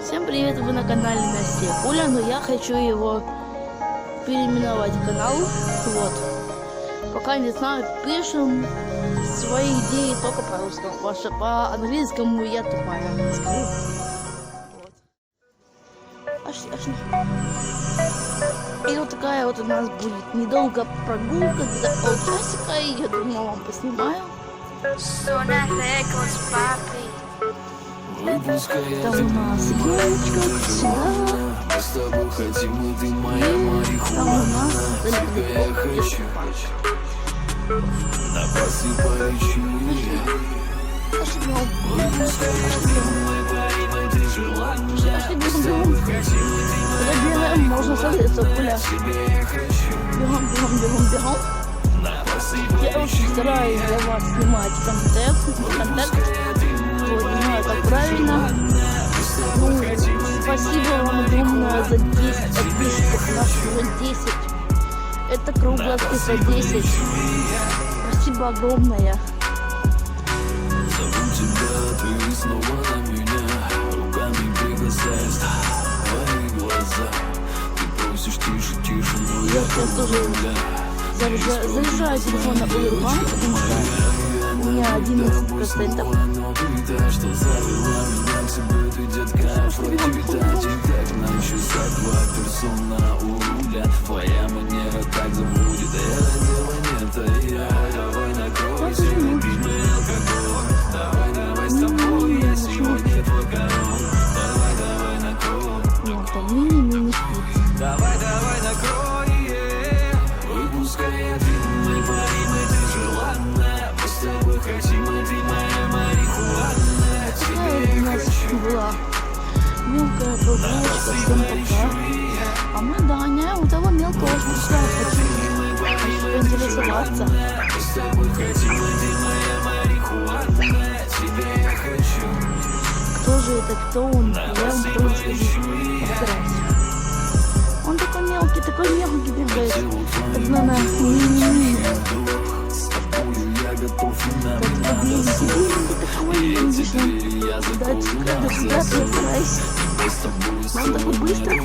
Всем привет, вы на канале Настя Пуля, но я хочу его переименовать канал. Вот. Пока не знаю, пишем свои идеи только по-русскому. Потому по-английскому я тупая. Вот. И вот такая вот у нас будет недолго прогулка, где-то полчасика, и я думаю, вам поснимаю. Там у нас елочка, сюда. И там у нас можно садиться, Пуля. Бегом. Я очень стараюсь для вас снимать контент. Вот, не знаю, как правильно. Ну, спасибо вам огромное за 10 подписчиков. У нас уже 10. Это круглая цифра 10. Спасибо огромное. Зову тебя, ты снова на меня. Руками прикасаясь твои глаза. Ты просишь тише, но я тоже заряжаю телефон на Powerbank, потому что у меня 11%. Что завела меня к себе, ты, детка, Афродита. Как на часах, два персона у руля. Твоя манера так заводит, это дело нет, а я. Давай накройся, любимый алкоголь. Давай с тобой, я сегодня твой король. Давай накрой. Давай накрой. Выпускай один, мы парим, и ты желанная. Мы с тобой хотим, и ты моя марихуана. Тебе я хочу. Была мелкая прогулочка, всем пока. А мы догоняем у того мелкого жучка. Хочу поинтересоваться. Мы с тобой хотим, и ты моя марихуана. Тебе я хочу. Кто же это, кто он? Я вам тоже постараюсь. Он такой мелкий бегает. Это надо Я готов и на Он такой быстрый